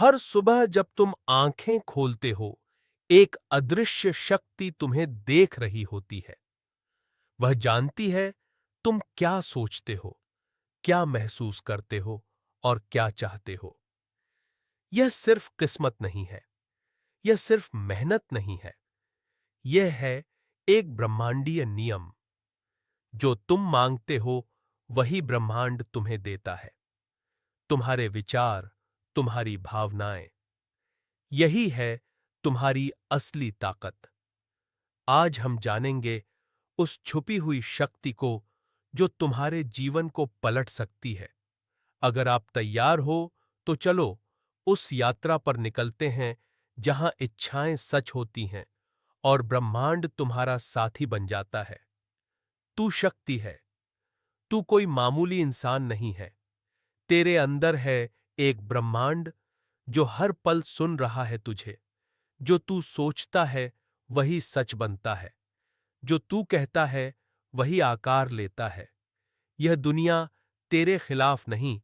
हर सुबह जब तुम आंखें खोलते हो, एक अदृश्य शक्ति तुम्हें देख रही होती है। वह जानती है तुम क्या सोचते हो, क्या महसूस करते हो और क्या चाहते हो। यह सिर्फ किस्मत नहीं है, यह सिर्फ मेहनत नहीं है, यह है एक ब्रह्मांडीय नियम। जो तुम मांगते हो, वही ब्रह्मांड तुम्हें देता है। तुम्हारे विचार, तुम्हारी भावनाएं, यही है तुम्हारी असली ताकत। आज हम जानेंगे उस छुपी हुई शक्ति को जो तुम्हारे जीवन को पलट सकती है। अगर आप तैयार हो तो चलो उस यात्रा पर निकलते हैं जहां इच्छाएं सच होती हैं और ब्रह्मांड तुम्हारा साथी बन जाता है। तू शक्ति है, तू कोई मामूली इंसान नहीं है। तेरे अंदर है एक ब्रह्मांड जो हर पल सुन रहा है तुझे। जो तू सोचता है वही सच बनता है, जो तू कहता है वही आकार लेता है। यह दुनिया तेरे खिलाफ नहीं,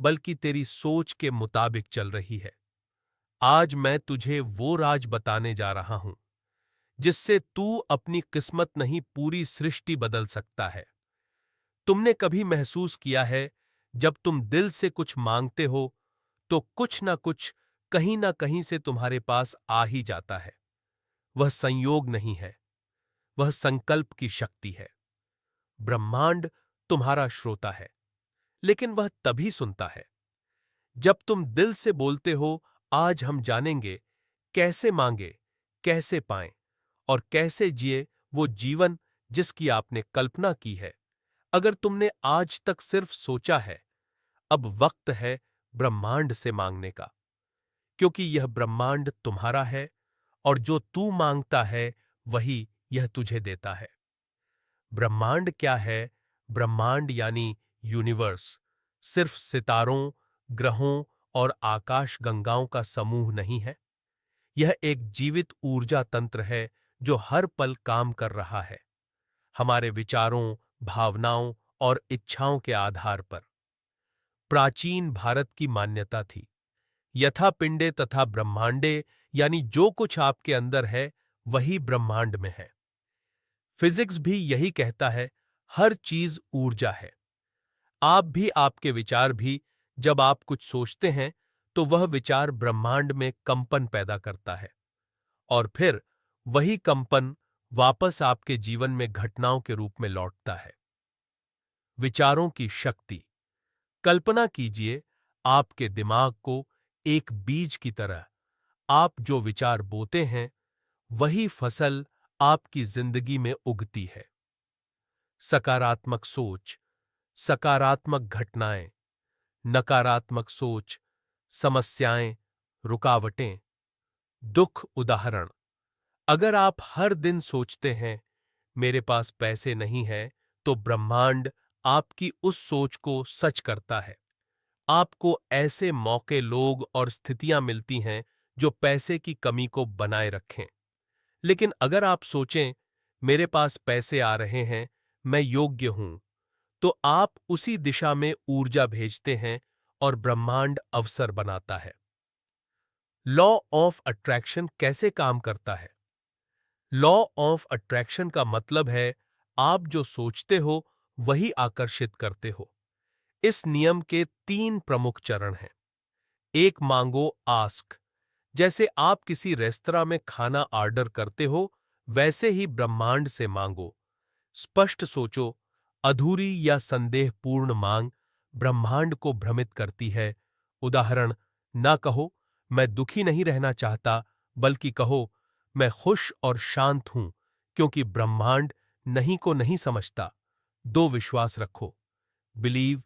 बल्कि तेरी सोच के मुताबिक चल रही है। आज मैं तुझे वो राज बताने जा रहा हूं जिससे तू अपनी किस्मत नहीं, पूरी सृष्टि बदल सकता है। तुमने कभी महसूस किया है जब तुम दिल से कुछ मांगते हो तो कुछ ना कुछ, कहीं ना कहीं से तुम्हारे पास आ ही जाता है। वह संयोग नहीं है, वह संकल्प की शक्ति है। ब्रह्मांड तुम्हारा श्रोता है, लेकिन वह तभी सुनता है जब तुम दिल से बोलते हो। आज हम जानेंगे कैसे मांगे, कैसे पाएं और कैसे जिए वो जीवन जिसकी आपने कल्पना की है। अगर तुमने आज तक सिर्फ सोचा है, अब वक्त है ब्रह्मांड से मांगने का, क्योंकि यह ब्रह्मांड तुम्हारा है और जो तू मांगता है वही यह तुझे देता है। ब्रह्मांड क्या है? ब्रह्मांड यानी यूनिवर्स सिर्फ सितारों, ग्रहों और आकाश गंगाओं का समूह नहीं है। यह एक जीवित ऊर्जा तंत्र है जो हर पल काम कर रहा है, हमारे विचारों, भावनाओं और इच्छाओं के आधार पर। प्राचीन भारत की मान्यता थी, यथा पिंडे तथा ब्रह्मांडे, यानी जो कुछ आपके अंदर है वही ब्रह्मांड में है। फिजिक्स भी यही कहता है, हर चीज ऊर्जा है। आप भी, आपके विचार भी, जब आप कुछ सोचते हैं तो वह विचार ब्रह्मांड में कंपन पैदा करता है और फिर वही कंपन वापस आपके जीवन में घटनाओं के रूप में लौटता है। विचारों की शक्ति। कल्पना कीजिए आपके दिमाग को एक बीज की तरह। आप जो विचार बोते हैं वही फसल आपकी जिंदगी में उगती है। सकारात्मक सोच, सकारात्मक घटनाएं। नकारात्मक सोच, समस्याएं, रुकावटें, दुख। उदाहरण, अगर आप हर दिन सोचते हैं मेरे पास पैसे नहीं है, तो ब्रह्मांड आपकी उस सोच को सच करता है। आपको ऐसे मौके, लोग और स्थितियां मिलती हैं जो पैसे की कमी को बनाए रखें। लेकिन अगर आप सोचें मेरे पास पैसे आ रहे हैं, मैं योग्य हूं, तो आप उसी दिशा में ऊर्जा भेजते हैं और ब्रह्मांड अवसर बनाता है। लॉ ऑफ अट्रैक्शन कैसे काम करता है? लॉ ऑफ अट्रैक्शन का मतलब है आप जो सोचते हो वही आकर्षित करते हो। इस नियम के 3 प्रमुख चरण हैं। एक, मांगो, आस्क। जैसे आप किसी रेस्तरां में खाना ऑर्डर करते हो, वैसे ही ब्रह्मांड से मांगो। स्पष्ट सोचो। अधूरी या संदेहपूर्ण मांग ब्रह्मांड को भ्रमित करती है। उदाहरण, ना कहो मैं दुखी नहीं रहना चाहता, बल्कि कहो मैं खुश और शांत हूं, क्योंकि ब्रह्मांड नहीं को नहीं समझता। 2, विश्वास रखो। बिलीव।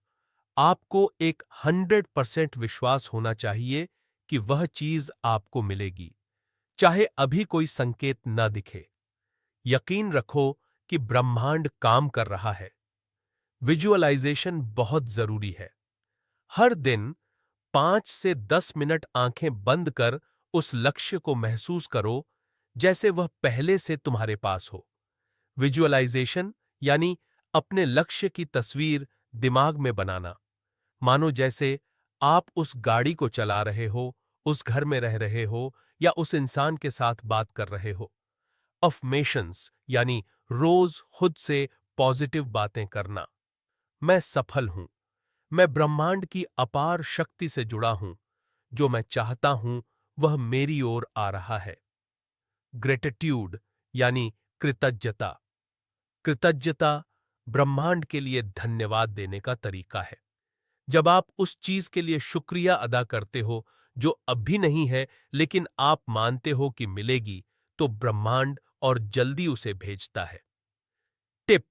आपको एक 100% विश्वास होना चाहिए कि वह चीज आपको मिलेगी, चाहे अभी कोई संकेत न दिखे। यकीन रखो कि ब्रह्मांड काम कर रहा है। विजुअलाइजेशन बहुत जरूरी है। हर दिन 5 से 10 मिनट आंखें बंद कर उस लक्ष्य को महसूस करो जैसे वह पहले से तुम्हारे पास हो। विजुअलाइजेशन यानी अपने लक्ष्य की तस्वीर दिमाग में बनाना। मानो जैसे आप उस गाड़ी को चला रहे हो, उस घर में रह रहे हो या उस इंसान के साथ बात कर रहे हो। अफर्मेशंस यानी रोज खुद से पॉजिटिव बातें करना। मैं सफल हूं। मैं ब्रह्मांड की अपार शक्ति से जुड़ा हूं। जो मैं चाहता हूं वह मेरी ओर आ रहा है। ग्रेटिट्यूड यानी कृतज्ञता। कृतज्ञता ब्रह्मांड के लिए धन्यवाद देने का तरीका है। जब आप उस चीज के लिए शुक्रिया अदा करते हो जो अब भी नहीं है लेकिन आप मानते हो कि मिलेगी, तो ब्रह्मांड और जल्दी उसे भेजता है। टिप: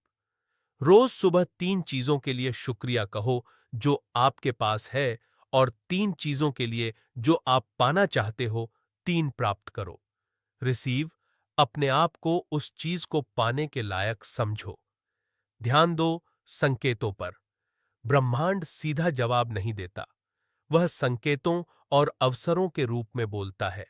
रोज सुबह 3 चीजों के लिए शुक्रिया कहो जो आपके पास है और 3 चीजों के लिए जो आप पाना चाहते हो 3 प्राप्त करो। रिसीव: अपने आप को उस चीज को पाने के लायक समझो। ध्यान दो संकेतों पर। ब्रह्मांड सीधा जवाब नहीं देता। वह संकेतों और अवसरों के रूप में बोलता है।